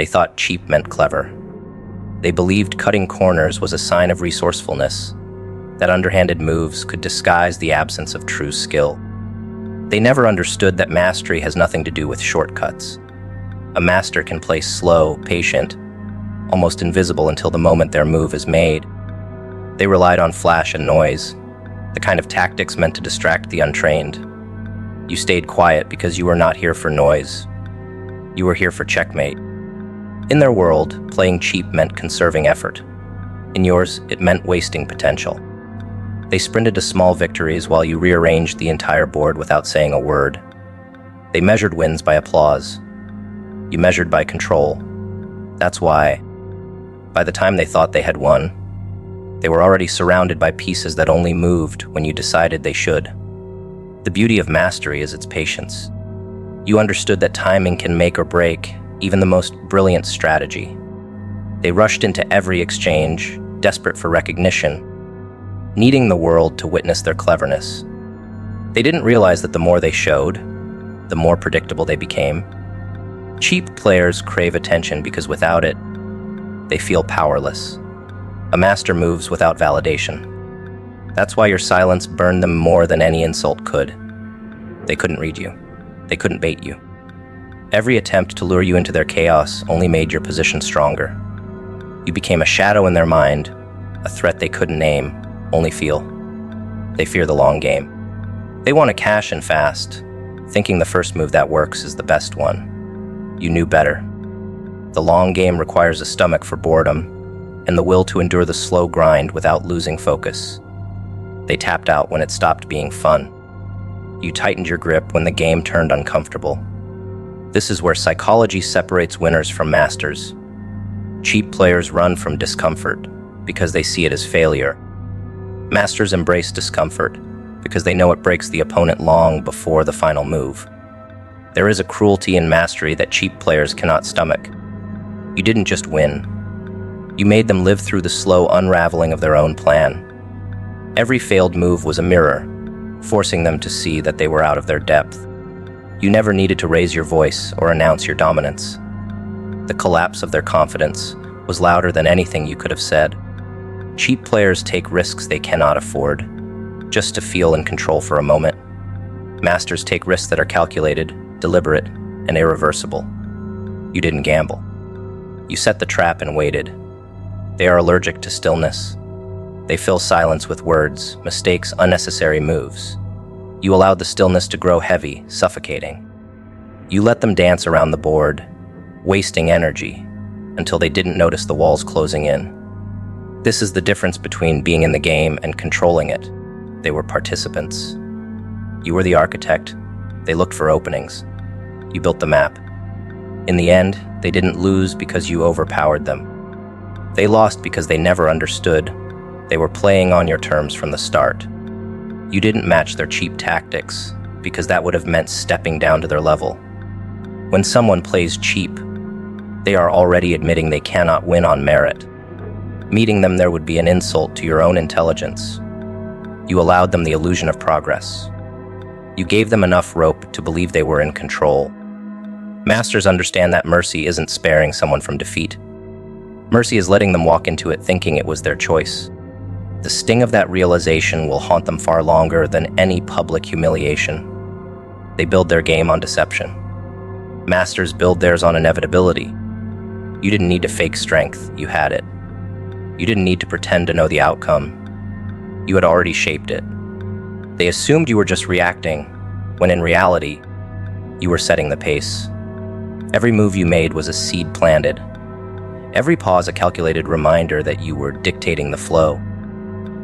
They thought cheap meant clever. They believed cutting corners was a sign of resourcefulness, that underhanded moves could disguise the absence of true skill. They never understood that mastery has nothing to do with shortcuts. A master can play slow, patient, almost invisible until the moment their move is made. They relied on flash and noise, the kind of tactics meant to distract the untrained. You stayed quiet because you were not here for noise. You were here for checkmate. In their world, playing cheap meant conserving effort. In yours, it meant wasting potential. They sprinted to small victories while you rearranged the entire board without saying a word. They measured wins by applause. You measured by control. That's why, by the time they thought they had won, they were already surrounded by pieces that only moved when you decided they should. The beauty of mastery is its patience. You understood that timing can make or break even the most brilliant strategy. They rushed into every exchange, desperate for recognition, needing the world to witness their cleverness. They didn't realize that the more they showed, the more predictable they became. Cheap players crave attention because without it, they feel powerless. A master moves without validation. That's why your silence burned them more than any insult could. They couldn't read you. They couldn't bait you. Every attempt to lure you into their chaos only made your position stronger. You became a shadow in their mind, a threat they couldn't name, only feel. They fear the long game. They want to cash in fast, thinking the first move that works is the best one. You knew better. The long game requires a stomach for boredom and the will to endure the slow grind without losing focus. They tapped out when it stopped being fun. You tightened your grip when the game turned uncomfortable. This is where psychology separates winners from masters. Cheap players run from discomfort because they see it as failure. Masters embrace discomfort because they know it breaks the opponent long before the final move. There is a cruelty in mastery that cheap players cannot stomach. You didn't just win. You made them live through the slow unraveling of their own plan. Every failed move was a mirror, forcing them to see that they were out of their depth. You never needed to raise your voice or announce your dominance. The collapse of their confidence was louder than anything you could have said. Cheap players take risks they cannot afford, just to feel in control for a moment. Masters take risks that are calculated, deliberate, and irreversible. You didn't gamble. You set the trap and waited. They are allergic to stillness. They fill silence with words, mistakes, unnecessary moves. You allowed the stillness to grow heavy, suffocating. You let them dance around the board, wasting energy, until they didn't notice the walls closing in. This is the difference between being in the game and controlling it. They were participants. You were the architect. They looked for openings. You built the map. In the end, they didn't lose because you overpowered them. They lost because they never understood. They were playing on your terms from the start. You didn't match their cheap tactics, because that would have meant stepping down to their level. When someone plays cheap, they are already admitting they cannot win on merit. Meeting them there would be an insult to your own intelligence. You allowed them the illusion of progress. You gave them enough rope to believe they were in control. Masters understand that mercy isn't sparing someone from defeat. Mercy is letting them walk into it thinking it was their choice. The sting of that realization will haunt them far longer than any public humiliation. They build their game on deception. Masters build theirs on inevitability. You didn't need to fake strength, you had it. You didn't need to pretend to know the outcome. You had already shaped it. They assumed you were just reacting, when in reality, you were setting the pace. Every move you made was a seed planted. Every pause a calculated reminder that you were dictating the flow.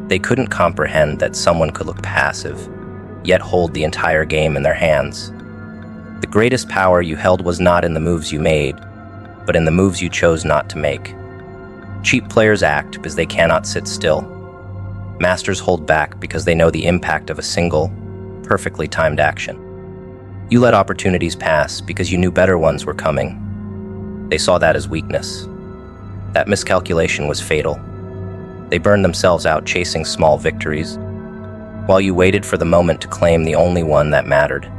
They couldn't comprehend that someone could look passive, yet hold the entire game in their hands. The greatest power you held was not in the moves you made, but in the moves you chose not to make. Cheap players act because they cannot sit still. Masters hold back because they know the impact of a single, perfectly timed action. You let opportunities pass because you knew better ones were coming. They saw that as weakness. That miscalculation was fatal. They burned themselves out chasing small victories, while you waited for the moment to claim the only one that mattered.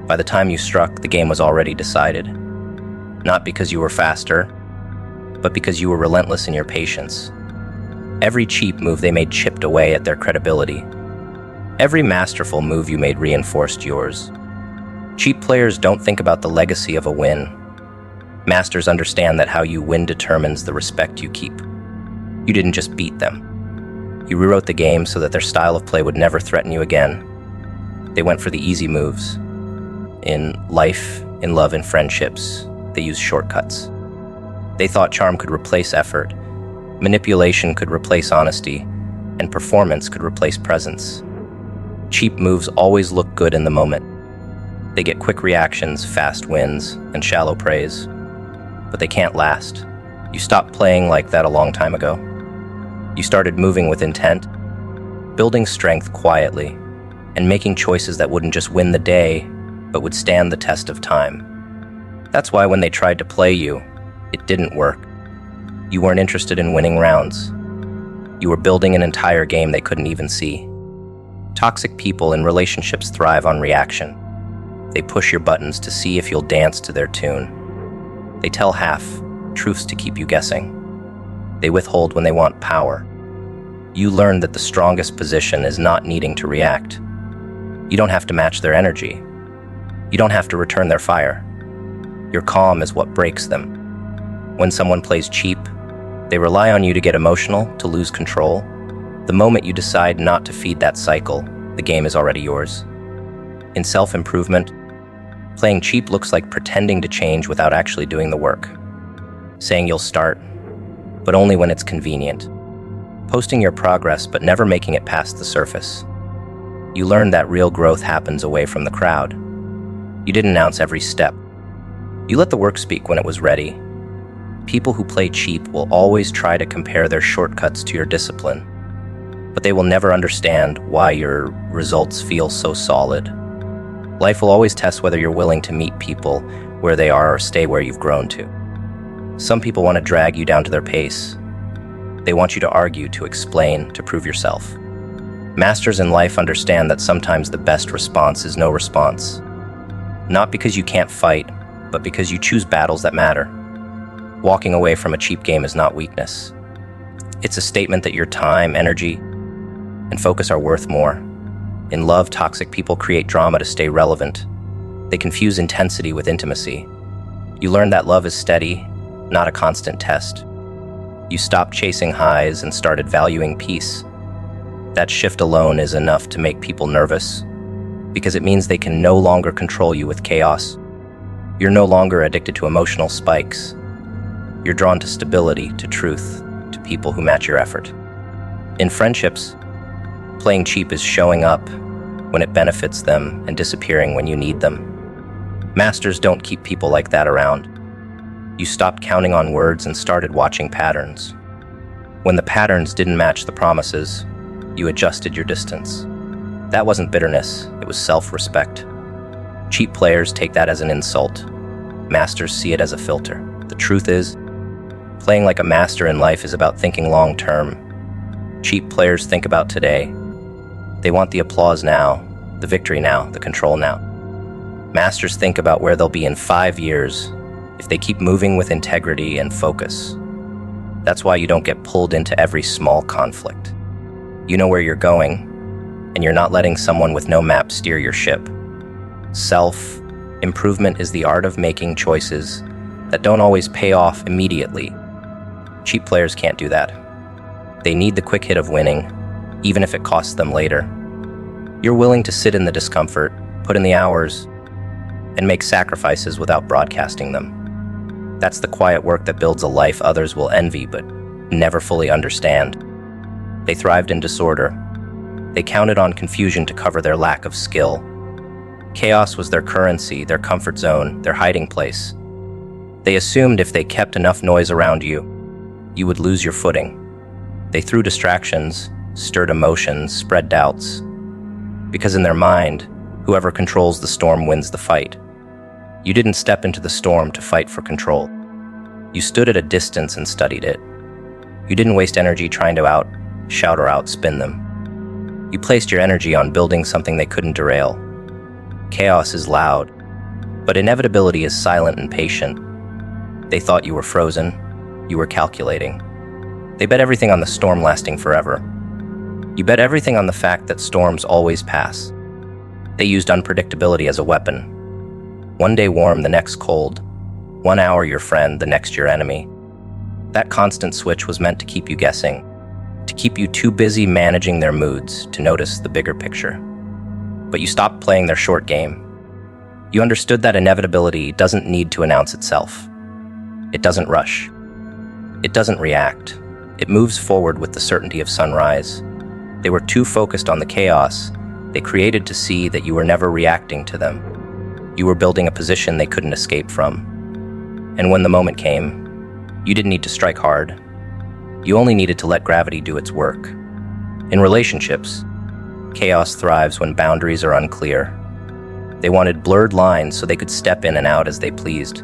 By the time you struck, the game was already decided. not because you were faster, but because you were relentless in your patience. Every cheap move they made chipped away at their credibility. Every masterful move you made reinforced yours. Cheap players don't think about the legacy of a win. Masters understand that how you win determines the respect you keep. You didn't just beat them. You rewrote the game so that their style of play would never threaten you again. They went for the easy moves. In life, in love, in friendships, they used shortcuts. They thought charm could replace effort, manipulation could replace honesty, and performance could replace presence. Cheap moves always look good in the moment. They get quick reactions, fast wins, and shallow praise. But they can't last. You stopped playing like that a long time ago. You started moving with intent, building strength quietly, and making choices that wouldn't just win the day, but would stand the test of time. That's why when they tried to play you, it didn't work. You weren't interested in winning rounds. You were building an entire game they couldn't even see. Toxic people in relationships thrive on reaction. They push your buttons to see if you'll dance to their tune. They tell half truths to keep you guessing. They withhold when they want power. You learn that the strongest position is not needing to react. You don't have to match their energy. You don't have to return their fire. Your calm is what breaks them. When someone plays cheap, they rely on you to get emotional, to lose control. The moment you decide not to feed that cycle, the game is already yours. In self-improvement, playing cheap looks like pretending to change without actually doing the work. Saying you'll start, but only when it's convenient. Posting your progress, but never making it past the surface. You learn that real growth happens away from the crowd. You didn't announce every step. You let the work speak when it was ready. People who play cheap will always try to compare their shortcuts to your discipline, but they will never understand why your results feel so solid. Life will always test whether you're willing to meet people where they are or stay where you've grown to. Some people want to drag you down to their pace. They want you to argue, to explain, to prove yourself. Masters in life understand that sometimes the best response is no response. Not because you can't fight, but because you choose battles that matter. Walking away from a cheap game is not weakness. It's a statement that your time, energy, and focus are worth more. In love, toxic people create drama to stay relevant. They confuse intensity with intimacy. You learn that love is steady, not a constant test. You stopped chasing highs and started valuing peace. That shift alone is enough to make people nervous, because it means they can no longer control you with chaos. You're no longer addicted to emotional spikes. You're drawn to stability, to truth, to people who match your effort. In friendships, playing cheap is showing up when it benefits them and disappearing when you need them. Masters don't keep people like that around. You stopped counting on words and started watching patterns. When the patterns didn't match the promises, you adjusted your distance. That wasn't bitterness, it was self-respect. Cheap players take that as an insult. Masters see it as a filter. The truth is, playing like a master in life is about thinking long-term. Cheap players think about today. They want the applause now, the victory now, the control now. Masters think about where they'll be in 5 years if they keep moving with integrity and focus. That's why you don't get pulled into every small conflict. You know where you're going, and you're not letting someone with no map steer your ship. Self-improvement is the art of making choices that don't always pay off immediately. Cheap players can't do that. They need the quick hit of winning, even if it costs them later. You're willing to sit in the discomfort, put in the hours, and make sacrifices without broadcasting them. That's the quiet work that builds a life others will envy but never fully understand. They thrived in disorder. They counted on confusion to cover their lack of skill. Chaos was their currency, their comfort zone, their hiding place. They assumed if they kept enough noise around you, you would lose your footing. They threw distractions, stirred emotions, spread doubts. Because in their mind, whoever controls the storm wins the fight. You didn't step into the storm to fight for control. You stood at a distance and studied it. You didn't waste energy trying to shout or outspin them. You placed your energy on building something they couldn't derail. Chaos is loud, but inevitability is silent and patient. They thought you were frozen. You were calculating. They bet everything on the storm lasting forever. You bet everything on the fact that storms always pass. They used unpredictability as a weapon. One day warm, the next cold. 1 hour your friend, the next your enemy. That constant switch was meant to keep you guessing, to keep you too busy managing their moods to notice the bigger picture. But you stopped playing their short game. You understood that inevitability doesn't need to announce itself. It doesn't rush. It doesn't react. It moves forward with the certainty of sunrise. They were too focused on the chaos they created to see that you were never reacting to them. You were building a position they couldn't escape from. And when the moment came, you didn't need to strike hard. You only needed to let gravity do its work. In relationships, chaos thrives when boundaries are unclear. They wanted blurred lines so they could step in and out as they pleased.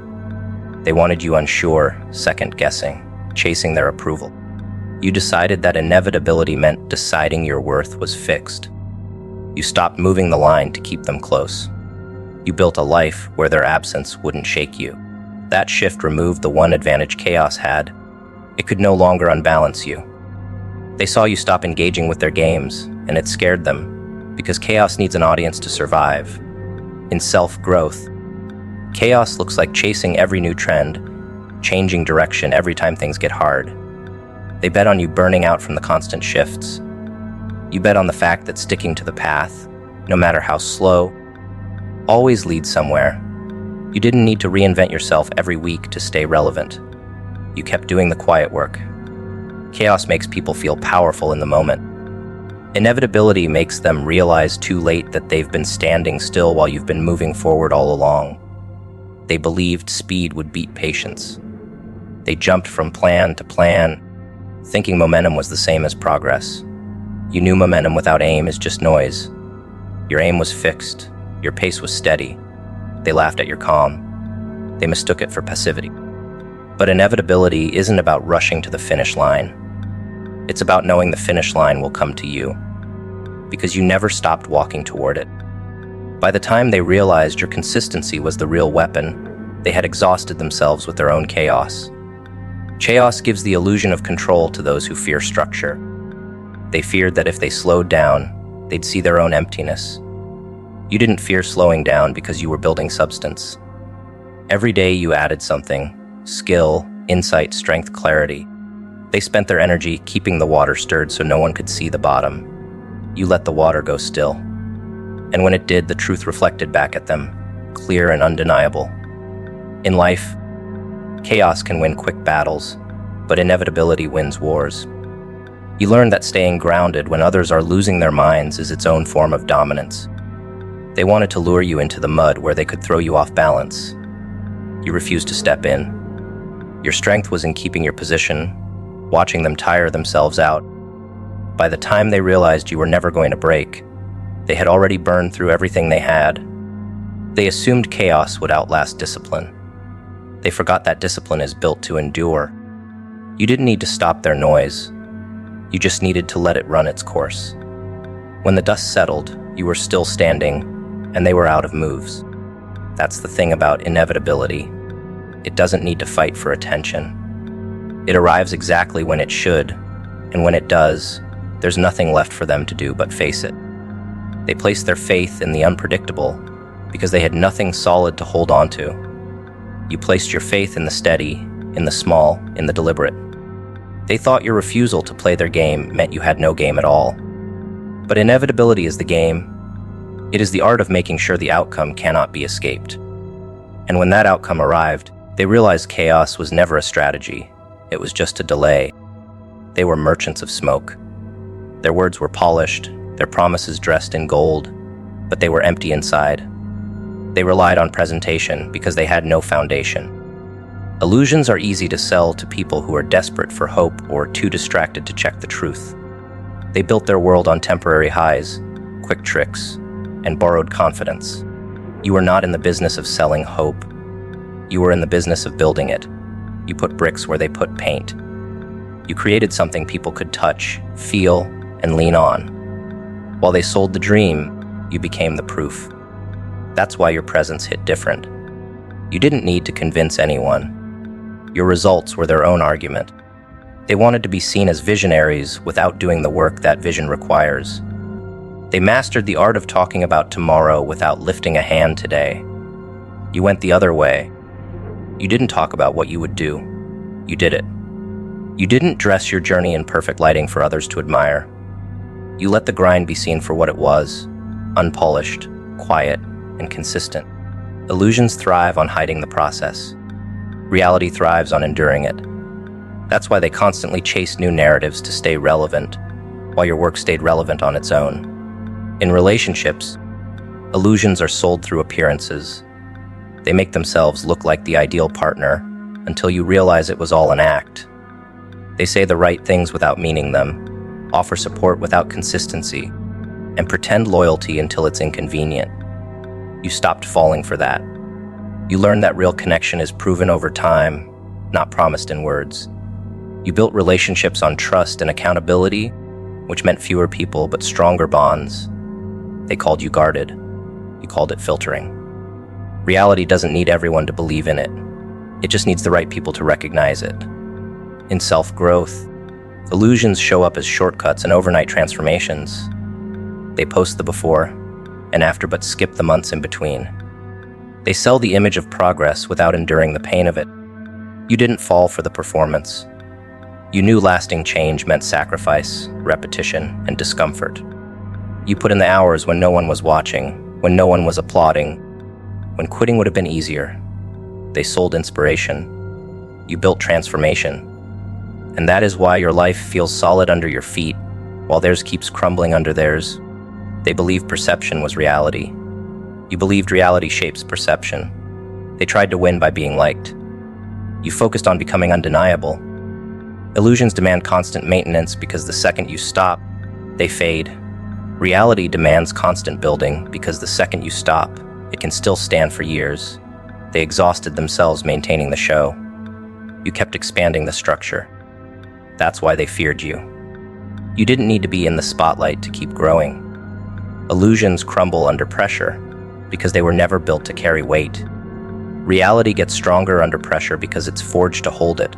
They wanted you unsure, second-guessing, chasing their approval. You decided that inevitability meant deciding your worth was fixed. You stopped moving the line to keep them close. You built a life where their absence wouldn't shake you. That shift removed the one advantage chaos had. It could no longer unbalance you. They saw you stop engaging with their games, and it scared them, because chaos needs an audience to survive. In self-growth, chaos looks like chasing every new trend, changing direction every time things get hard. They bet on you burning out from the constant shifts. You bet on the fact that sticking to the path, no matter how slow, always leads somewhere. You didn't need to reinvent yourself every week to stay relevant. You kept doing the quiet work. Chaos makes people feel powerful in the moment. Inevitability makes them realize too late that they've been standing still while you've been moving forward all along. They believed speed would beat patience. They jumped from plan to plan, thinking momentum was the same as progress. You knew momentum without aim is just noise. Your aim was fixed. Your pace was steady. They laughed at your calm. They mistook it for passivity. But inevitability isn't about rushing to the finish line. It's about knowing the finish line will come to you, because you never stopped walking toward it. By the time they realized your consistency was the real weapon, they had exhausted themselves with their own chaos. Chaos gives the illusion of control to those who fear structure. They feared that if they slowed down, they'd see their own emptiness. You didn't fear slowing down because you were building substance. Every day you added something: skill, insight, strength, clarity. They spent their energy keeping the water stirred so no one could see the bottom. You let the water go still. And when it did, the truth reflected back at them, clear and undeniable. In life, chaos can win quick battles, but inevitability wins wars. You learn that staying grounded when others are losing their minds is its own form of dominance. They wanted to lure you into the mud where they could throw you off balance. You refused to step in. Your strength was in keeping your position, watching them tire themselves out. By the time they realized you were never going to break, they had already burned through everything they had. They assumed chaos would outlast discipline. They forgot that discipline is built to endure. You didn't need to stop their noise. You just needed to let it run its course. When the dust settled, you were still standing, and they were out of moves. That's the thing about inevitability. It doesn't need to fight for attention. It arrives exactly when it should, and when it does, there's nothing left for them to do but face it. They placed their faith in the unpredictable because they had nothing solid to hold on to. You placed your faith in the steady, in the small, in the deliberate. They thought your refusal to play their game meant you had no game at all. But inevitability is the game. It is the art of making sure the outcome cannot be escaped. And when that outcome arrived, they realized chaos was never a strategy. It was just a delay. They were merchants of smoke. Their words were polished, their promises dressed in gold, but they were empty inside. They relied on presentation because they had no foundation. Illusions are easy to sell to people who are desperate for hope or too distracted to check the truth. They built their world on temporary highs, quick tricks, and borrowed confidence. You were not in the business of selling hope. You were in the business of building it. You put bricks where they put paint. You created something people could touch, feel, and lean on. While they sold the dream, you became the proof. That's why your presence hit different. You didn't need to convince anyone. Your results were their own argument. They wanted to be seen as visionaries without doing the work that vision requires. They mastered the art of talking about tomorrow without lifting a hand today. You went the other way. You didn't talk about what you would do. You did it. You didn't dress your journey in perfect lighting for others to admire. You let the grind be seen for what it was, unpolished, quiet, and consistent. Illusions thrive on hiding the process. Reality thrives on enduring it. That's why they constantly chased new narratives to stay relevant, while your work stayed relevant on its own. In relationships, illusions are sold through appearances. They make themselves look like the ideal partner until you realize it was all an act. They say the right things without meaning them, offer support without consistency, and pretend loyalty until it's inconvenient. You stopped falling for that. You learned that real connection is proven over time, not promised in words. You built relationships on trust and accountability, which meant fewer people but stronger bonds. They called you guarded. You called it filtering. Reality doesn't need everyone to believe in it. It just needs the right people to recognize it. In self-growth, illusions show up as shortcuts and overnight transformations. They post the before and after but skip the months in between. They sell the image of progress without enduring the pain of it. You didn't fall for the performance. You knew lasting change meant sacrifice, repetition, and discomfort. You put in the hours when no one was watching, when no one was applauding, when quitting would have been easier. They sold inspiration. You built transformation. And that is why your life feels solid under your feet, while theirs keeps crumbling under theirs. They believed perception was reality. You believed reality shapes perception. They tried to win by being liked. You focused on becoming undeniable. Illusions demand constant maintenance because the second you stop, they fade. Reality demands constant building because the second you stop, it can still stand for years. They exhausted themselves maintaining the show. You kept expanding the structure. That's why they feared you. You didn't need to be in the spotlight to keep growing. Illusions crumble under pressure because they were never built to carry weight. Reality gets stronger under pressure because it's forged to hold it.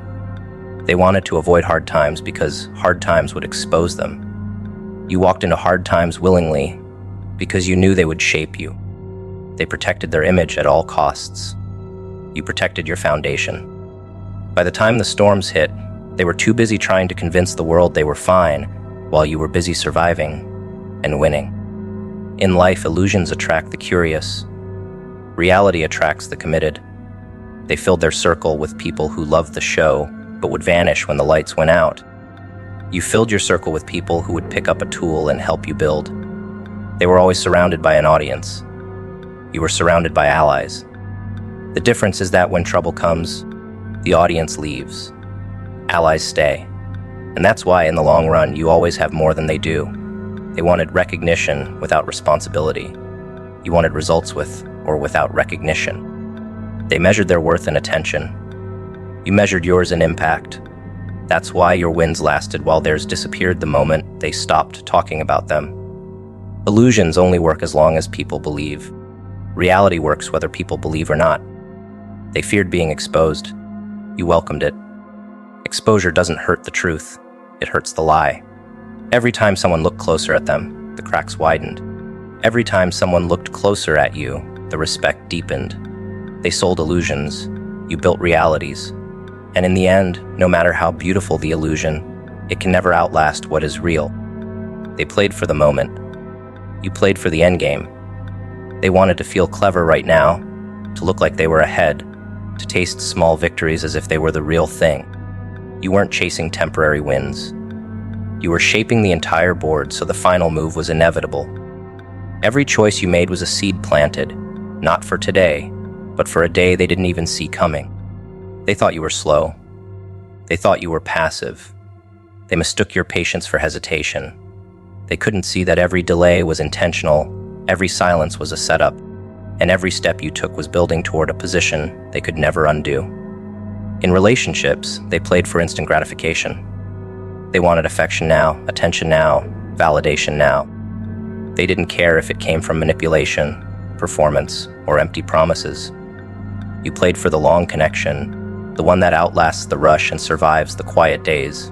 They wanted to avoid hard times because hard times would expose them. You walked into hard times willingly because you knew they would shape you. They protected their image at all costs. You protected your foundation. By the time the storms hit, they were too busy trying to convince the world they were fine, while you were busy surviving and winning. In life, illusions attract the curious. Reality attracts the committed. They filled their circle with people who loved the show, but would vanish when the lights went out. You filled your circle with people who would pick up a tool and help you build. They were always surrounded by an audience. You were surrounded by allies. The difference is that when trouble comes, the audience leaves. Allies stay. And that's why, in the long run, you always have more than they do. They wanted recognition without responsibility. You wanted results with or without recognition. They measured their worth in attention. You measured yours in impact. That's why your wins lasted while theirs disappeared the moment they stopped talking about them. Illusions only work as long as people believe. Reality works whether people believe or not. They feared being exposed. You welcomed it. Exposure doesn't hurt the truth. It hurts the lie. Every time someone looked closer at them, the cracks widened. Every time someone looked closer at you, the respect deepened. They sold illusions. You built realities. And in the end, no matter how beautiful the illusion, it can never outlast what is real. They played for the moment. You played for the endgame. They wanted to feel clever right now, to look like they were ahead, to taste small victories as if they were the real thing. You weren't chasing temporary wins. You were shaping the entire board so the final move was inevitable. Every choice you made was a seed planted, not for today, but for a day they didn't even see coming. They thought you were slow. They thought you were passive. They mistook your patience for hesitation. They couldn't see that every delay was intentional, every silence was a setup, and every step you took was building toward a position they could never undo. In relationships, they played for instant gratification. They wanted affection now, attention now, validation now. They didn't care if it came from manipulation, performance, or empty promises. You played for the long connection, the one that outlasts the rush and survives the quiet days.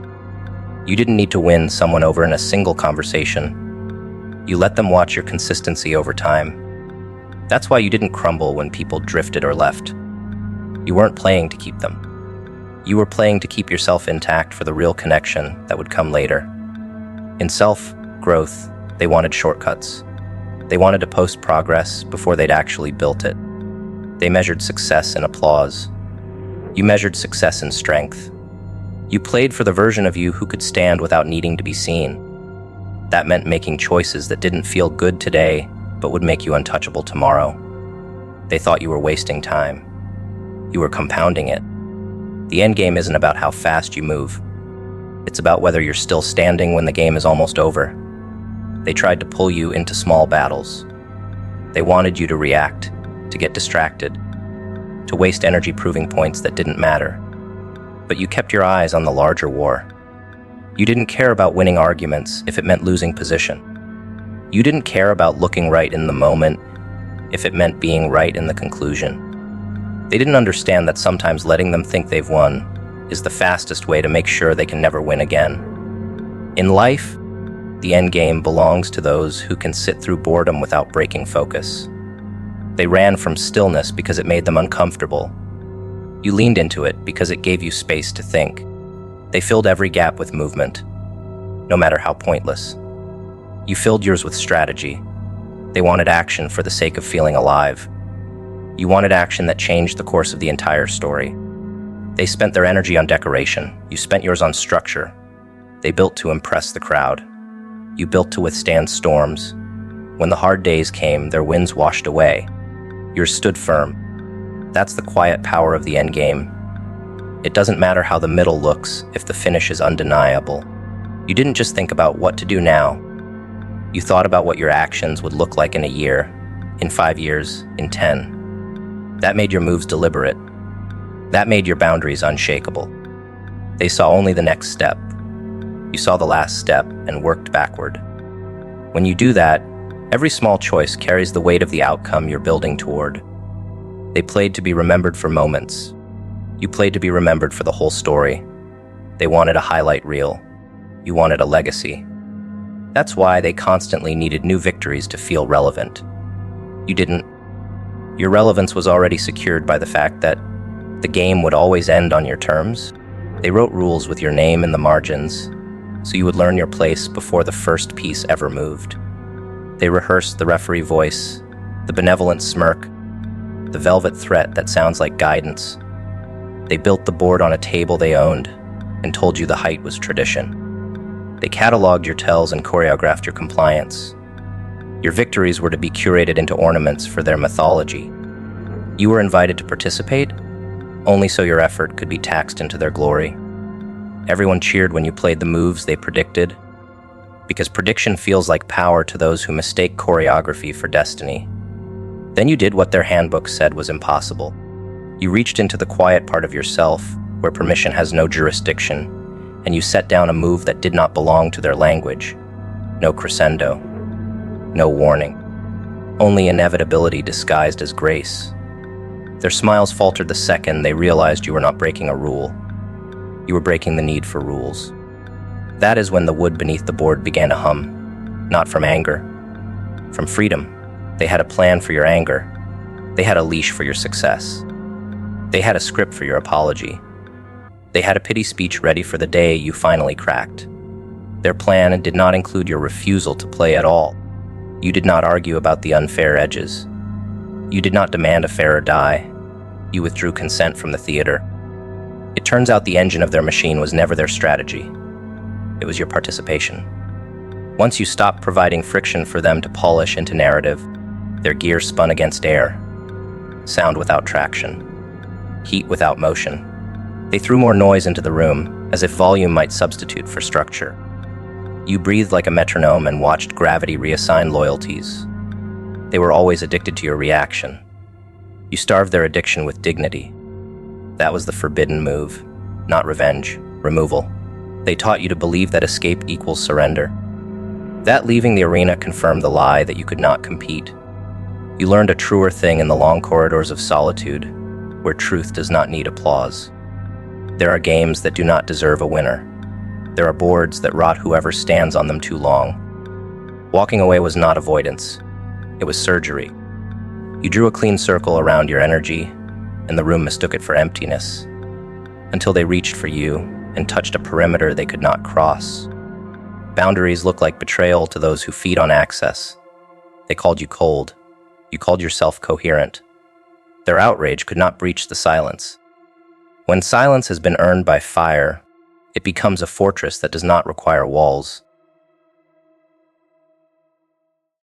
You didn't need to win someone over in a single conversation. You let them watch your consistency over time. That's why you didn't crumble when people drifted or left. You weren't playing to keep them. You were playing to keep yourself intact for the real connection that would come later. In self-growth, they wanted shortcuts. They wanted to post progress before they'd actually built it. They measured success in applause. You measured success in strength. You played for the version of you who could stand without needing to be seen. That meant making choices that didn't feel good today, but would make you untouchable tomorrow. They thought you were wasting time. You were compounding it. The end game isn't about how fast you move. It's about whether you're still standing when the game is almost over. They tried to pull you into small battles. They wanted you to react, to get distracted, to waste energy proving points that didn't matter. But you kept your eyes on the larger war. You didn't care about winning arguments if it meant losing position. You didn't care about looking right in the moment if it meant being right in the conclusion. They didn't understand that sometimes letting them think they've won is the fastest way to make sure they can never win again. In life, the end game belongs to those who can sit through boredom without breaking focus. They ran from stillness because it made them uncomfortable. You leaned into it because it gave you space to think. They filled every gap with movement, no matter how pointless. You filled yours with strategy. They wanted action for the sake of feeling alive. You wanted action that changed the course of the entire story. They spent their energy on decoration. You spent yours on structure. They built to impress the crowd. You built to withstand storms. When the hard days came, their winds washed away. Yours stood firm. That's the quiet power of the end game. It doesn't matter how the middle looks if the finish is undeniable. You didn't just think about what to do now. You thought about what your actions would look like in a year, in 5 years, in 10. That made your moves deliberate. That made your boundaries unshakable. They saw only the next step. You saw the last step and worked backward. When you do that, every small choice carries the weight of the outcome you're building toward. They played to be remembered for moments. You played to be remembered for the whole story. They wanted a highlight reel. You wanted a legacy. That's why they constantly needed new victories to feel relevant. You didn't. Your relevance was already secured by the fact that the game would always end on your terms. They wrote rules with your name in the margins, so you would learn your place before the first piece ever moved. They rehearsed the referee voice, the benevolent smirk, the velvet threat that sounds like guidance. They built the board on a table they owned and told you the height was tradition. They cataloged your tells and choreographed your compliance. Your victories were to be curated into ornaments for their mythology. You were invited to participate, only so your effort could be taxed into their glory. Everyone cheered when you played the moves they predicted, because prediction feels like power to those who mistake choreography for destiny. Then you did what their handbook said was impossible. You reached into the quiet part of yourself, where permission has no jurisdiction, and you set down a move that did not belong to their language. No crescendo. No warning. Only inevitability disguised as grace. Their smiles faltered the second they realized you were not breaking a rule. You were breaking the need for rules. That is when the wood beneath the board began to hum, not from anger, from freedom. They had a plan for your anger. They had a leash for your success. They had a script for your apology. They had a pity speech ready for the day you finally cracked. Their plan did not include your refusal to play at all. You did not argue about the unfair edges. You did not demand a fair or die. You withdrew consent from the theater. It turns out the engine of their machine was never their strategy. It was your participation. Once you stopped providing friction for them to polish into narrative, their gear spun against air. Sound without traction. Heat without motion. They threw more noise into the room, as if volume might substitute for structure. You breathed like a metronome and watched gravity reassign loyalties. They were always addicted to your reaction. You starved their addiction with dignity. That was the forbidden move, not revenge, removal. They taught you to believe that escape equals surrender. That leaving the arena confirmed the lie that you could not compete. You learned a truer thing in the long corridors of solitude, where truth does not need applause. There are games that do not deserve a winner. There are boards that rot whoever stands on them too long. Walking away was not avoidance. It was surgery. You drew a clean circle around your energy, and the room mistook it for emptiness, until they reached for you and touched a perimeter they could not cross. Boundaries look like betrayal to those who feed on access. They called you cold. You called yourself coherent. Their outrage could not breach the silence. When silence has been earned by fire, it becomes a fortress that does not require walls.